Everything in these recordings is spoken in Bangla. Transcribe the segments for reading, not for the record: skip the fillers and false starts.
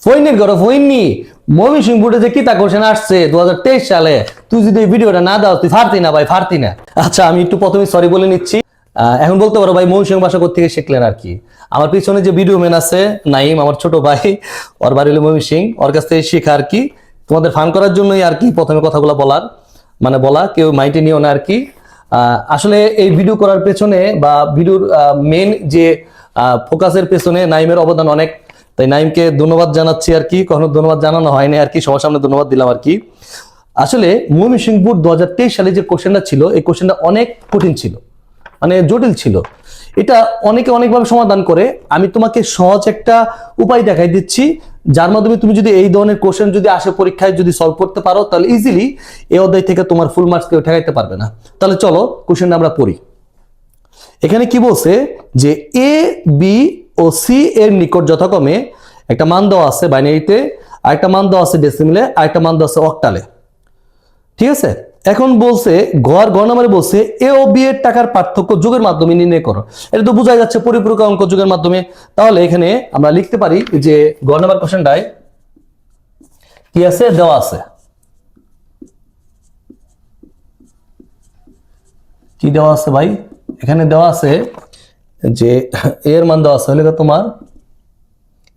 ফইনের ঘরে ফইননি ময়মনসিংহ বোর্ডে যে কিতা কোশ্চেন আসছে 2023 সালে, তুই যদি এই ভিডিওটা না দাও তুই ফারতি না ভাই, ফারতি না। আচ্ছা আমি একটু প্রথমে সরি বলে নিচ্ছি। এখন বলতে পারো ভাই ময়মনসিংহ ভাষা কোত্থেকে শিখলেন আর কি। আমার পিছনে যে ভিডিও ম্যান আছে নাইম, আমার ছোট ভাই, ওর বাড়ি হলো ময়মনসিংহ, ওর কাছ থেকে শেখা আর কি। তোমাদের ফান করার জন্যই আর কি প্রথমে কথাগুলো বলার, মানে বলা, কেউ মাইন্ডে নিও না আর কি। আসলে এই ভিডিও করার পেছনে বা ভিডিওর মেন যে ফোকাসের পেছনে নাইমের অবদান অনেক, তাই নাইমকে ধন্যবাদ জানাচ্ছি আর কি। কখনো ধন্যবাদ জানানো হয়নি আর কি, সবার সামনে ধন্যবাদ দিলাম আর কি। আসলে ময়মনসিংহ বোর্ড 2023 সালে যে কোশ্চেনটা ছিল, এই কোশ্চেনটা অনেক কঠিন ছিল, মানে জটিল ছিল। এটা অনেকে অনেকভাবে সমাধান করে, আমি তোমাকে সহজ একটা উপায় দেখাই দিচ্ছি, যার মাধ্যমে তুমি যদি এই ধরনের কোশ্চেন যদি আসে পরীক্ষায় যদি সলভ করতে পারো, তাহলে ইজিলি এই অধ্যায় থেকে তোমার ফুল মার্কস কেউ ঠেকাইতে পারবে না। তাহলে চলো কোশ্চেনটা আমরা পড়ি। এখানে কি বলছে যে এ বি ও সি এর নিকট যথাক্রমে একটা মান দেওয়া আছে বাইনারিতে, আরেকটা মান দেওয়া আছে ডেসিমেলে, আরেকটা মান দেওয়া আছে অক্টালে। ঠিক আছে, এখন বলছে গ নাম্বারে বলছে এ ও বি এর টাকার পার্থক্য যোগের মাধ্যমে নির্ণয় করো। এটা তো বোঝা যাচ্ছে পরিপূরক অঙ্ক যোগের মাধ্যমে। তাহলে এখানে আমরা লিখতে পারি যে গ নাম্বার কোশ্চেনটায় কি আছে, দেওয়া আছে, কি দেওয়া আছে ভাই, এখানে দেওয়া আছে যে এর মান দেওয়া আছে হলে তোমার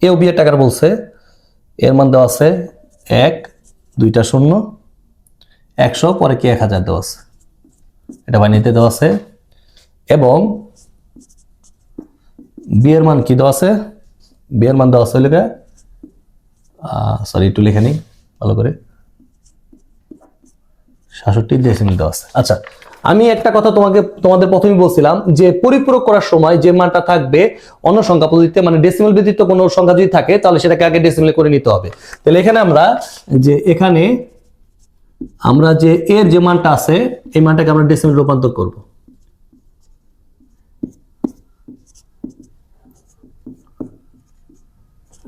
এ ও বি এর টাকার বলছে, এর মান দেওয়া আছে 1 2টা 0 100 পরে কি 1000 দেওয়া আছে, এটা বানিয়ে দেওয়া আছে। এবং বি এর মান কি দেওয়া আছে, বি এর মান দেওয়া আছে হলে সরি একটু লিখে নিই ভালো করে, 67 ডেসিমেল দেওয়া আছে। আচ্ছা আমি একটা কথা তোমাদের প্রথমে বলছিলাম যে পরিপূরক করার সময় যে মানটা থাকবে অন্য সংখ্যা পদ্ধতিতে, মানে ডেসিমেল ব্যতীত কোনো সংখ্যা যদি থাকে তাহলে সেটাকে আগে ডেসিমেলে করে নিতে হবে। তাহলে এখানে আমরা যে এর যে মানটা আছে এই মানটাকে আমরা ডেসিমেল রূপান্তর করব।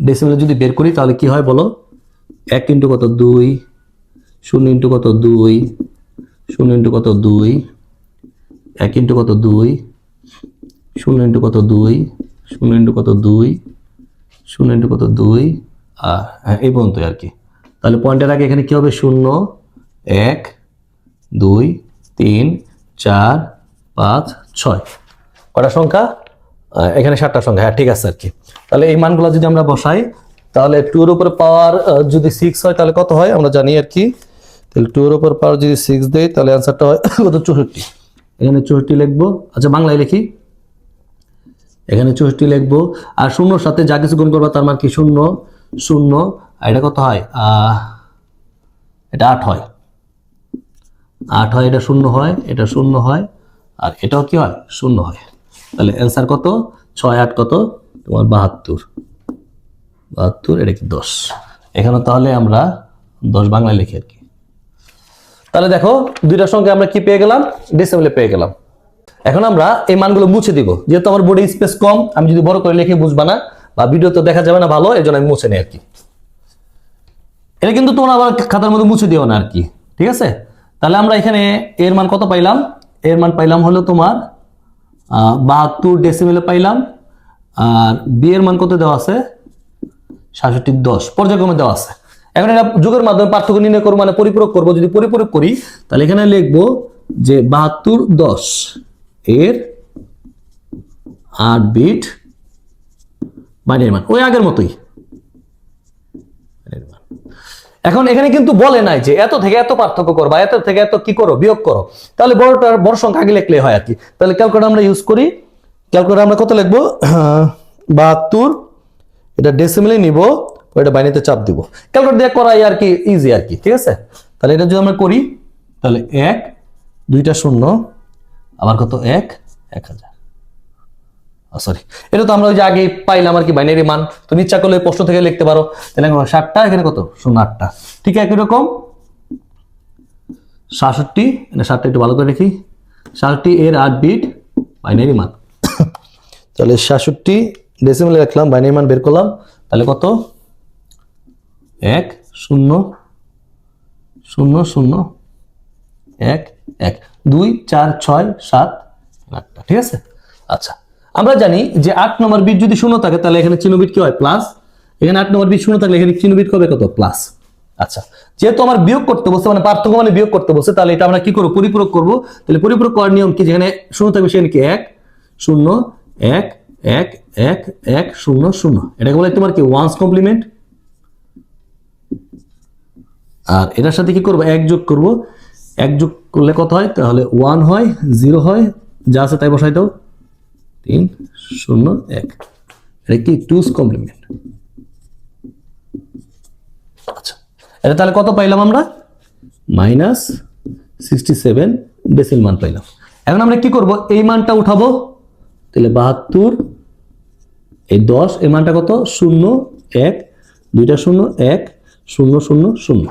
ডেসিমেলে যদি বের করি তাহলে কি হয় বলো, 1 ইন্টু কত 2, 0 ইন্টু কত 2, 0 ইন্টু কত 2, 1 ইন্টু কত 2, 0 ইন্টু কত 2, 0 ইন্টু কত 2, 0 ইন্টু কত 2, এই পর্যন্ত আর কি। তাহলে পয়েন্টের আগে এখানে কি হবে, 0 1 2 3 4 5 6, কটা সংখ্যা এখানে 7টা সংখ্যা, হ্যাঁ ঠিক আছে আর কি। তাহলে এই মানগুলো যদি আমরা বসাই তাহলে 2 এর উপরে পাওয়ার যদি 6 হয় তাহলে কত হয় আমরা জানি আর কি। তাহলে 2 এর উপর পাওয়ার যদি 6 দেই তাহলে অ্যান্সারটা হয় কত, 64। এখানে 64 লিখবো, আচ্ছা বাংলায় লিখি, এখানে 64 লিখবো। আর শূন্যর সাথে যা কিছু গুণ করবো তার মান কি 0 0, আর এটা কত হয়, এটা 8 হয়, 8 হয়, এটা 0 হয়, এটা 0 হয়, আর এটাও কি হয় 0 হয়। তাহলে অ্যান্সার কত, 6 8 কত তোমার 72, 72 এটা কি 10। এখানে তাহলে আমরা 10 বাংলায় লিখি আর কি। তাহলে দেখো দুইটা সংখ্যা আমরা কি পেয়ে গেলাম, ডেসিমেলে পেয়ে গেলাম। এখন আমরা এই মানগুলো মুছে দিব, যেহেতু আমার বোর্ডে স্পেস কম, আমি যদি বড় করে লিখে বুঝবা না বা ভিডিও তো দেখা যাবে না ভালো, এই জন্য আমি মুছে নিই আর কি। এটা কিন্তু তোমরা আবার খাতার মধ্যে মুছে দিও না আর কি, ঠিক আছে। তাহলে আমরা এখানে এর মান কত পাইলাম, এর মান পাইলাম হলো তোমার 72 ডেসিমেলে পাইলাম। আর বি এর মান কত দেওয়া আছে, 67 10 পর্যায়ক্রমে দেওয়া আছে। এখন এটা যোগের মাধ্যমে পার্থক্য নির্ণয় করবো, মানে পরিপূরক করবো। যদি পরিপূরক করি তাহলে এখানে লিখবো যে 72 10 এর 8 বিট বাইনারি মান, ওই আগের মতোই। এখন এখানে কিন্তু বলে নাই যে এত থেকে এত পার্থক্য করবা, এত থেকে এত কি করো, বিয়োগ করো। তাহলে বড় সংখ্যা আগে লিখলে হয় আর কি। তাহলে ক্যালকুলেটর আমরা ইউজ করি, ক্যালকুলেটর আমরা কত লিখবো, 72 এটা ডেসিমেলে নিব, এটা বাইনারিতে চাপ দিব, ক্যালকুলেটর দিয়ে করাই আর কি, ইজি আর কি, ঠিক আছে। তাহলে এটা যদি আমরা করি তাহলে 1 2টা 0 আবার কত 1 1000, সরি এটা তো আমরা ওই যে আগে পাইলাম আর কি বাইনারি মান। তুমি ইচ্ছা করলে প্রশ্ন থেকে লিখতে পারো। তাহলে 7টা, এখানে কত 0 8টা, ঠিক একই রকম 67, এটা 7টা একটু ভালো করে লিখি, 67 এর 8 বিট বাইনারি মান। তাহলে 67 ডেসিমেলে রাখলাম, বাইনারি মান বের করলাম, তাহলে কত 1 0 0 0 1 1 2 4 6 7 8টা, ঠিক আছে। আচ্ছা আমরা জানি যে 8 নম্বর বিট যদি 0 থাকে তাহলে এখানে চিহ্ন বিট কি হয়, প্লাস, এখানে 8 নম্বর বিট শূন্য থাকলে এখানে চিহ্ন বিট কবে কত প্লাস। আচ্ছা, যেহেতু আমার বিয়োগ করতে বলছে মানে পার্থক্য মানে বিয়োগ করতে বলছে, তাহলে এটা আমরা কি করব পরিপূরক করব। তাহলে পরিপূরক করার নিয়ম কি, যেখানে শূন্য থাকবে সেখানে কি 1 0 1 1 1 1 0 0, এটাকে বলে তোমার কি ওয়ান্স কমপ্লিমেন্ট। আর এটার সাথে কি করব 1 যোগ করব, 1 যোগ করলে কত হয়, তাহলে 1 হয় 0 হয়, যা আছে তাই বসাই দাও 3 0 1, এটা কি টুস কমপ্লিমেন্ট। আচ্ছা, এটা তাহলে কত পাইলাম আমরা -67 ডেসিমাল মান পাইলাম। এখন আমরা কি করব এই মানটা উঠাবো, তাহলে 72 এই 10 এই মানটা কত 0 1 দুইটা 0 1 0 0 0,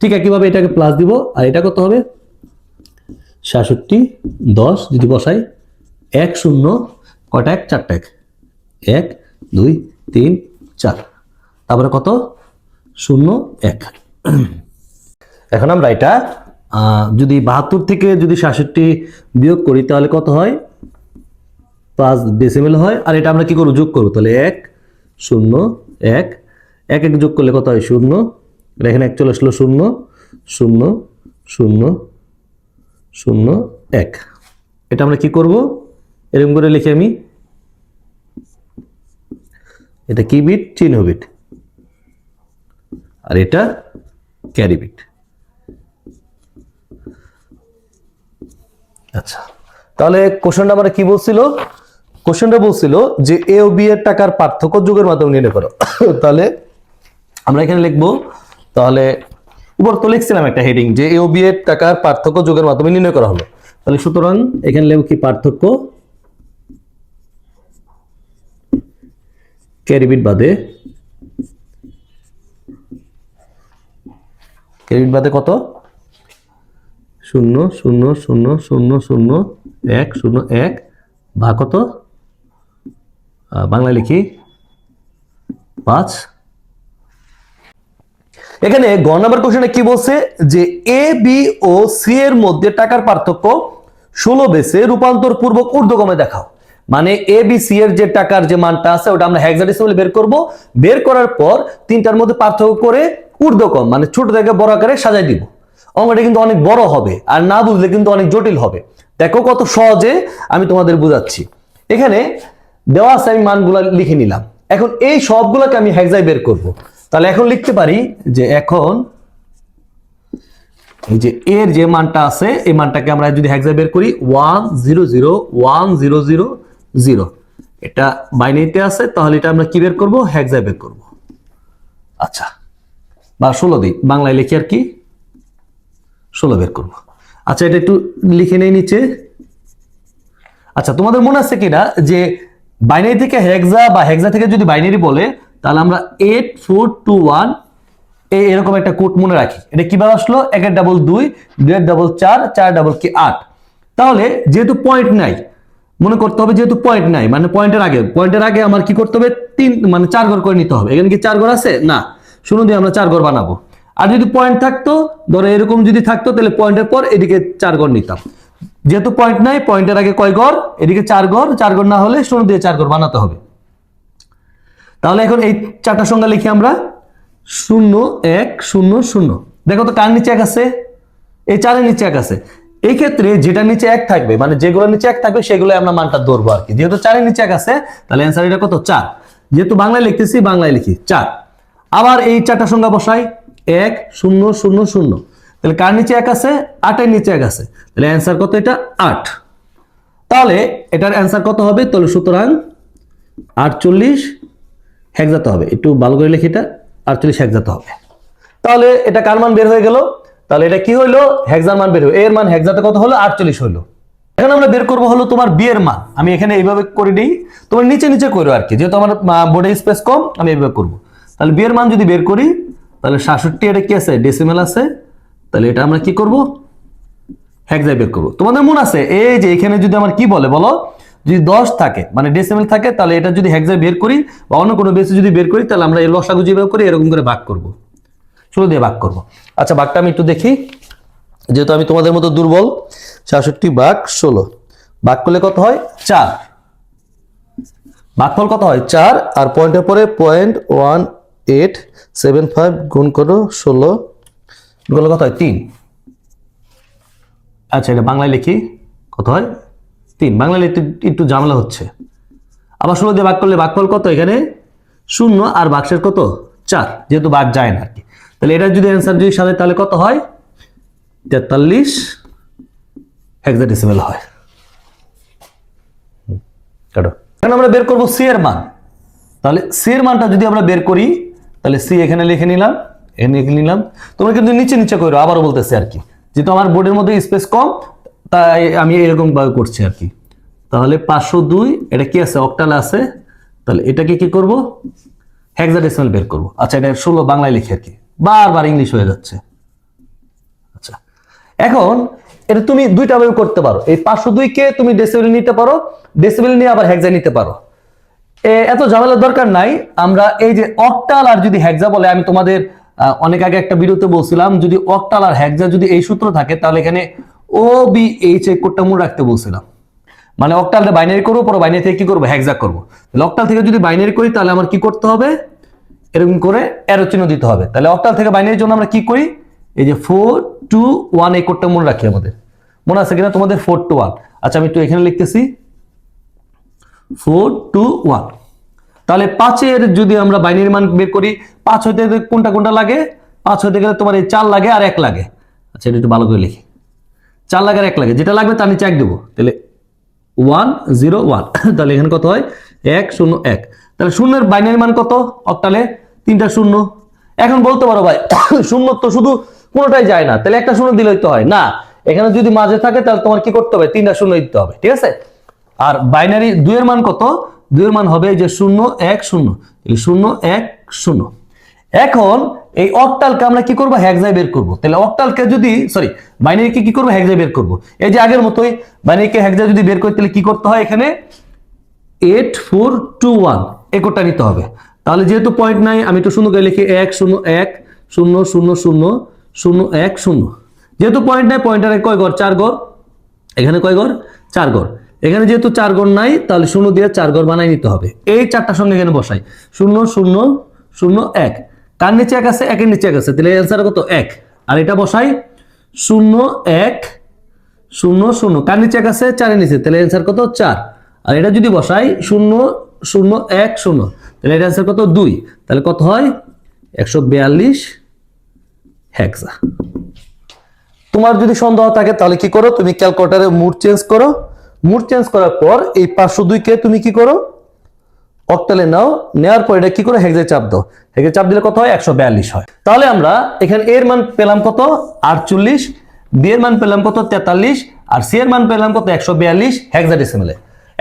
ঠিক একইভাবে এটাকে প্লাস দিব। আর এটা কত হবে 66 10 যদি বসাই 1 0 কয়টা 1 4টা 1 2 3 4, তারপরে কত 0 1। এখন আমরা এটা যদি 72 থেকে যদি 66 বিয়োগ করি তাহলে কত হয় 5 ডেসিমেল হয়। আর এটা আমরা কি করব যোগ করব, তাহলে 1 0 1 1 1 যোগ করলে কত হয় 0, এখানে 1 চলে আসলো 0 0 0 0 1। এটা আমরা কি করব এরকম করে লিখে আমি, এটা কি বিট চিহ্ন বিট আর এটা ক্যারি বিট। আচ্ছা, তাহলে কোশ্চেনটা আমরা কি বলছিল, কোশ্চেনটা বলছিল যে এ ও বি এর টাকার পার্থক্য যোগের মাধ্যমে নির্ণয় করো। তাহলে আমরা এখানে লিখবো, তাহলে উপর তো লিখছিলাম একটা হেডিং যে এ ও বি এর টাকার পার্থক্য যোগের মাধ্যমে নির্ণয় করা হলো। তাহলে সুতরাং এখানে লিখব কি পার্থক্য ক্যারি বিট বাদে, ক্যারি বিট বাদে কত 0 0 0 0 0 1 0 1 ভাগ কত বাংলায় লিখি 5। এখানে গ নাম্বার কোশ্চেনে কি বলছে যে এ বি ও সি এর মধ্যে টাকার পার্থক্য 16 বেসে রূপান্তর পূর্বক ঊর্ধ্বক্রমে দেখাও। মানে এ বি সি এর যে টাকার যে মানটা আছে ওটা আমরা হেক্সাডেসিমালে বের করব, বের করার পর তিনটার মধ্যে পার্থক্য করে ঊর্ধ্বক্রম মানে ছোট থেকে বড় আকারে সাজাই দিব। অঙ্কটা কিন্তু অনেক বড় হবে আর না বুঝলে কিন্তু অনেক জটিল হবে। দেখো কত সহজে আমি তোমাদের বুঝাচ্ছি। এখানে দেওয়া আছে আমি মানগুলো লিখে নিলাম, এখন এই সবগুলোকে আমি হেক্সায় বের করব। তাহলে এখন লিখতে পারি যে এখন এই যে এর যে মানটা আছে এই মানটাকে আমরা যদি হেক্সায় বের করি 1 0 0 1 0 0 0, এটা বাইনারিতে আছে, তাহলে এটা আমরা কি বের করব হেক্সায় বের করব। আচ্ছা, বা 16 দিই বাংলায় লিখি আর কি 16 বের করব। আচ্ছা, এটা একটু লিখে নেই নিচে। আচ্ছা, তোমাদের মনে আছে কিনা যে বাইনারি থেকে হেক্সা বা হেক্সা থেকে যদি বাইনারি বলে তাহলে আমরা 8 4 2 1 এরকম একটা কোড মনে রাখি। এটা কিভাবে আসলো 1 এর ডাবল 2 2 এর ডাবল 4 4 ডাবল কি 8। তাহলে যেহেতু পয়েন্ট নাই মনে করতে হবে, যেহেতু পয়েন্ট নাই মানে পয়েন্টের আগে আমার কি করতে হবে 3 মানে 4 ঘর করে নিতে হবে। এখানে কি 4 ঘর আছে না, শুনুন দিয়ে আমরা 4 ঘর বানাবো। আর যদি পয়েন্ট থাকতো ধরো এরকম যদি থাকতো তাহলে পয়েন্টের পর এদিকে 4 ঘর নিতাম। যেহেতু পয়েন্ট নাই পয়েন্টের আগে কয় ঘর, এদিকে 4 ঘর, 4 ঘর না হলে শুনুন দিয়ে 4 ঘর বানাতে হবে। তাহলে এখন এই চারটা সংখ্যা লিখি আমরা 0 1 0 0। দেখো তো কার নিচে 1 আছে, এই 4 এর নিচে 1 আছে। এই ক্ষেত্রে যেটা নিচে 1 থাকবে মানে যেগুলো নিচে 1 থাকবে সেগুলো আমরা মানটা ধরবো আর কি। যেহেতু 4 এর নিচে 1 আছে তাহলে অ্যানসার এটা কত 4। যেহেতু বাংলায় লিখতেছি বাংলায় লিখি 4। আবার এই চারটা সংখ্যা বসাই 1 0 0 0, তাহলে কার নিচে 1 আছে 8 এর নিচে 1 আছে, তাহলে অ্যানসার কত এটা 8। তাহলে এটার অ্যানসার কত হবে, তাহলে সুতরাং 48 হেক্সাতে হবে। একটু ভালো করে লিখি এটা 48 হেক্সাতে হবে। তাহলে এটা কার মান বের হয়ে গেল, তাহলে এটা কি হইলো হেক্সার মান বের হলো, এর মান হেক্সাতে কত হলো 48 হলো। এখন আমরা বের করব হলো তোমার বি এর মান। আমি এখানে এইভাবে করে দিই, তোমার নিচে নিচে করো আর কি, যেহেতু আমার বোর্ডে স্পেস কম আমি এইভাবে করব। তাহলে বি এর মান যদি বের করি তাহলে 67 এটা কি আছে ডেসিমেল আছে, তাহলে এটা আমরা কি করব হেক্সায় বের করব। তোমাদের মনে আছে এই যে এখানে যদি আমার কি বলে বলো, যদি 10 থাকে মানে ডেসিমেল থাকে তাহলে এটা যদি হেক্সায় বের করি বা অন্য কোনো বেসে যদি বের করি তাহলে আমরা এই লসাগু যেভাবে করি এরকম করে ভাগ করব, 16 দিয়ে ভাগ করব। আচ্ছা, ভাগটা আমি একটু দেখি, যেহেতু আমি তোমাদের মতো দুর্বল। 66 ভাগ 16 ভাগ করলে কত হয় 4, ভাগফল কত হয় 4 আর পয়েন্টের পরে 0.1875 গুণ করো 16 গুণ কত হয় 3। আচ্ছা এটা বাংলায় লিখি, কত হয় 3। বাংলায় একটু একটু ঝামেলা হচ্ছে। আবার 16 দিয়ে ভাগ করলে ভাগফল কত, এখানে 0 আর ভাগশেষ কত 4, যেহেতু ভাগ যায় না আর কি। তাহলে এটা যদি অ্যান্সার যদি সাজাই তাহলে কত হয় 43 হেক্সাডেসিমেল হয়। কাটো। এখন আমরা বের করব সি এর মান। তাহলে সি এর মানটা যদি আমরা বের করি তাহলে সি এখানে লিখে নিলাম, এখানে লিখে নিলাম। তোমরা কিন্তু নিচে নিচে করো, আবারও বলতেছি আর কি, যেহেতু আমার বোর্ডের মধ্যে স্পেস কম তাই আমি এরকম ভাবে করছি আর কি। তাহলে 502 এটা কি আছে, অক্টাল আছে। তাহলে এটাকে কি করব, হেক্সাডেসিমাল বের করব। আচ্ছা এটা 16 বাংলায় লিখি আর কি, বারবার ইংলিশ হয়ে যাচ্ছে। আচ্ছা এখন এটা তুমি দুইটা ভাবে করতে পারো। এই 502 কে তুমি ডেসিবেল নিতে পারো, ডেসিবেল নিয়ে আবার হেক্সা নিতে পারো। এত ঝামেলার দরকার নাই। আমরা এই যে অক্টাল আর যদি হেক্সা বলে, আমি তোমাদের অনেক আগে একটা ভিডিওতে বলছিলাম, যদি অক্টাল আর হেক্সা যদি এই সূত্র থাকে তাহলে এখানে ও বি এইচ এই কোডটা মনে রাখতে বলছিলাম। মানে অক্টালটা বাইনারি করবো, পরে বাইনারি থেকে কি করবো হেক্সা করবো। অক্টাল থেকে যদি বাইনারি করি তাহলে আমার কি করতে হবে, এরকম করে অ্যারো চিহ্ন দিতে হবে। তাহলে অক্টাল থেকে বাইনারির জন্য আমরা কি করি, এই যে 4 2 1 এই কোডটা মনে রাখি। আমাদের মনে আছে কিনা তোমাদের 4 2 1? আচ্ছা আমি একটু এখানে লিখতেছি 4 2 1। তাহলে 5 এর যদি আমরা বাইনারি মান বের করি, 5 হইতে কোনটা কোনটা লাগে, 5 হইতে গেলে তোমার এই 4 লাগে আর 1 লাগে। আচ্ছা এটা একটু ভালো করে লিখি, 4 লাগে আর 1 লাগে, যেটা লাগবে তার নিচে 1 দেবো। তাহলে 1 0 1 তাহলে এখানে কত হয় 1 0 1। তাহলে শূন্যের বাইনারি মান কত অক্টালে, 3টা শূন্য। এখন বলতে পারো ভাই শূন্য তো শুধু কোনোটাই যায় না, তাহলে একটা শূন্য দিলেই তো হয় না। এখানে যদি মাঝে থাকে তাহলে তোমার কি করতে হবে, 3টা শূন্য দিতে হবে, ঠিক আছে। আর বাইনারি 2 এর মান কত, 2 এর মান হবে যে 0 1 0, 0 1 0। এখন এই অক্টালকে আমরা কি করব, হেক্সায় বের করব। তাহলে অক্টালকে যদি বাইনারিকে কি করব, হেক্সায় বের করব। এই যে আগের মতোই বাইনারিকে হেক্সায় যদি বের করি তাহলে কি করতে হয়, এখানে 8421 এই কোডটা নিতে হবে। তাহলে যেহেতু পয়েন্ট নাই আমি একটু সুন্দর করে লিখি 1 0 1 0 0 0 0 1 0। যেহেতু পয়েন্ট নাই, পয়েন্টারে কয় ঘর, 4 ঘর। এখানে কয় ঘর, 4 ঘর। এখানে যেহেতু 4 ঘর নাই তাহলে 0 দিয়ে 4 ঘর বানাই নিতে হবে। এই 4টার সঙ্গে এখানে বসাই 0 0 0 1। কার নিচে 1 আছে, 1 এর নিচে 1 আছে, তাহলে অ্যানসার কত 1। আর এটা বসাই 0 1 0 0, কার নিচে 1 আছে, 4 এর নিচে, তাহলে অ্যানসার কত 4। আর এটা যদি বসাই 0 0 1 0, তাহলে এটা অ্যানসার কত 2। তাহলে কত হয় 142 হেক্সা। তোমার যদি সন্দেহ থাকে তাহলে কি করো, তুমি ক্যালকুলেটরে মুড চেঞ্জ করো। মুড চেঞ্জ করার পর এই 502 কে তুমি কি করো, অক্টালে নাও, নেওয়ার পর এটা কি করো, হেক্সায় চাপ দাও। হেক্সায় চাপ দিলে কত হয় 142 হয়। তাহলে আমরা এখানে এর মান পেলাম কত 48, বি এর মান পেলাম কত 43, আর সি এর মান পেলাম কত 142 হেক্সাডেসিমেলে।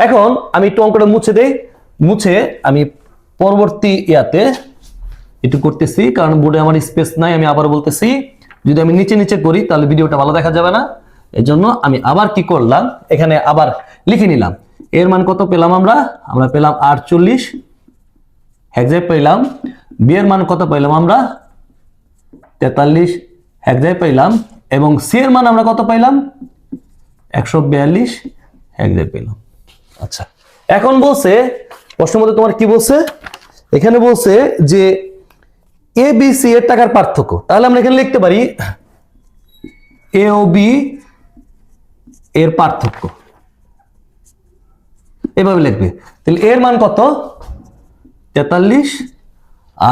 এখন আমি একটু অঙ্কটা মুছে দেই, মুছে আমি পরবর্তী ইয়াতে একটু করতেছি, কারণ বোর্ডে আমার স্পেস নাই। আমি আবার বলতেছি, যদি আমি নিচে নিচে করি তাহলে ভিডিওটা ভালো দেখা যাবে না। এজন্য আমি আবার কি করলাম, এখানে আবার লিখে নিলাম। এর মান কত পেলাম আমরা পেলাম 48 হেক্সায় পেলাম। বি এর মান কত পেলাম আমরা 43 হেক্সায় পেলাম। এবং সি এর মান আমরা কত পেলাম 142 হেক্সায় পেলাম। আচ্ছা এখন বলছে প্রশ্নের মধ্যে তোমার কি বলছে, এখানে বলছে যে এ বি সি এর টাকার পার্থক্য। তাহলে আমরা এখানে লিখতে পারি এ ও বি এর পার্থক্য, এভাবে লিখবে। তাহলে এর মান কত 43,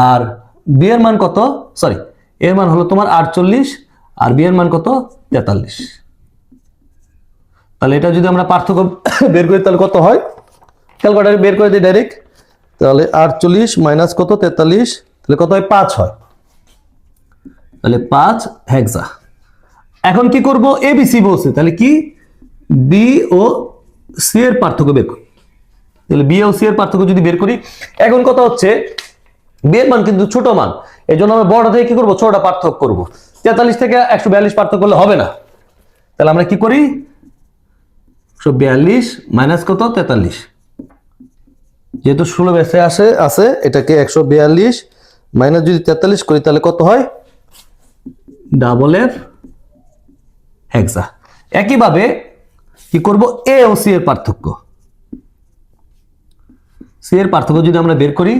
আর বি এর মান কত, এর মান হলো তোমার 48 আর বি এর মান কত 43। তাহলে এটা যদি আমরা পার্থক্য বের করি তাহলে কত হয়, ক্যালকুলেটরে বের করে দিই ডাইরেক্ট। তাহলে 48 মাইনাস কত 43, তাহলে কত হয় 5 হয়। তাহলে 5 হেক্সা। এখন কি করব, এ বি সি বলছে, তাহলে কি বি ও সি এর পার্থক্য বের করি। তাহলে বি ও সি এর পার্থক্য যদি বের করি, এখন কথা হচ্ছে বি এর মান কিন্তু ছোট মান, এই জন্য আমরা বড় থেকে কি করবো, ছোটটা পার্থক্য করব। 43 থেকে 142 পার্থক্য করলে হবে না। তাহলে আমরা কি করি 142 মাইনাস কত 43, যেহেতু 16 বেসে আছে এটাকে 142 মাইনাস যদি 43 করি তাহলে কত হয় ডাবল এফ হেক্সা। একইভাবে কি করব, এ ও সি এর পার্থক্য। সি এর পার্থক্য যদি আমরা বের করি,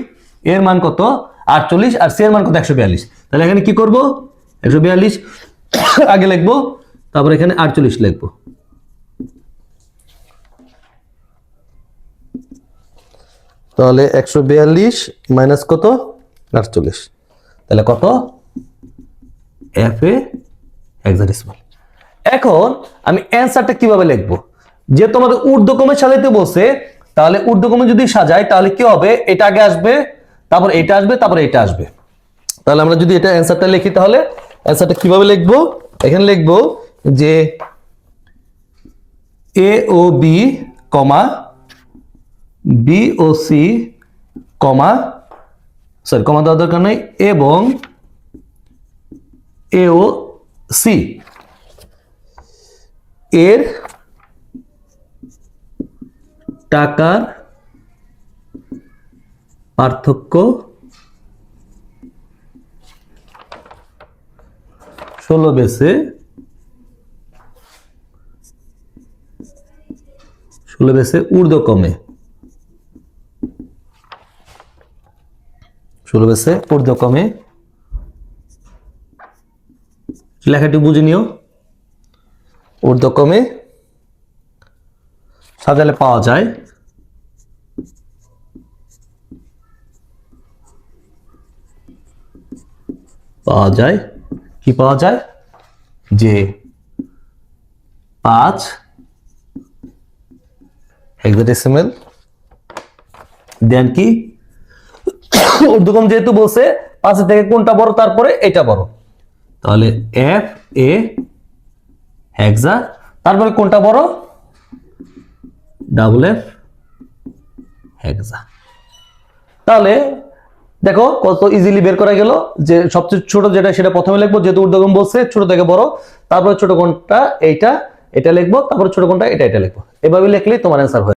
এর মান কত 48 আর সি এর মান কত 142, তাহলে এখানে কি করব 142 আগে লিখবো, তারপর এখানে 48 লিখবো। তাহলে 142 মাইনাস কত 48, তাহলে কত এফ এ হেক্সাডেসিমাল। এখন আমি অ্যান্সারটা কিভাবে লিখবো, যে তোমাদের ঊর্ধ্বক্রমে সাজাইতে বলছে, তাহলে ঊর্ধ্বক্রমে যদি সাজাই তাহলে কি হবে, এটা আগে আসবে, তারপর এটা আসবে, তারপর এটা আসবে। তাহলে আমরা যদি এটা অ্যান্সারটা লিখি, তাহলে অ্যান্সারটা কিভাবে লিখবো, এখানে লিখবো যে এ ও বি কমা বি ও সি কমা, সরি কমা দেওয়ার দরকার নেই, এবং এ ও সি এর টাকার পার্থক্য 16 বেসে 16 বেসে ঊর্ধ্বক্রমে, 16 বেসে ঊর্ধ্বক্রমে। লেখাটি বুঝে নিও, ঊর্ধ্বক্রমে সাজালে পাওয়া যায় কি পাওয়া যায় যে 5 হেক্সাডেসিমাল, দেন কি ঊর্ধ্বক্রম যেহেতু বলছে 5 থেকে কোনটা বড়, তারপরে এটা বড়, তাহলে এফ এ হেক্সা, তারপরে কোনটা বড় ডাবল এফ হেক্সা। তাহলে দেখো কত ইজিলি বের করা গেল, যে সবচেয়ে ছোট যেটা সেটা প্রথমে লিখবো, যেহেতু ঊর্ধ্বক্রম বলছে ছোট থেকে বড়, তারপরে ছোট কোনটা এইটা, এটা লিখবো, তারপরে ছোট কোনটা এটা লিখবো। এভাবে লিখলেই তোমার অ্যান্সার হয়।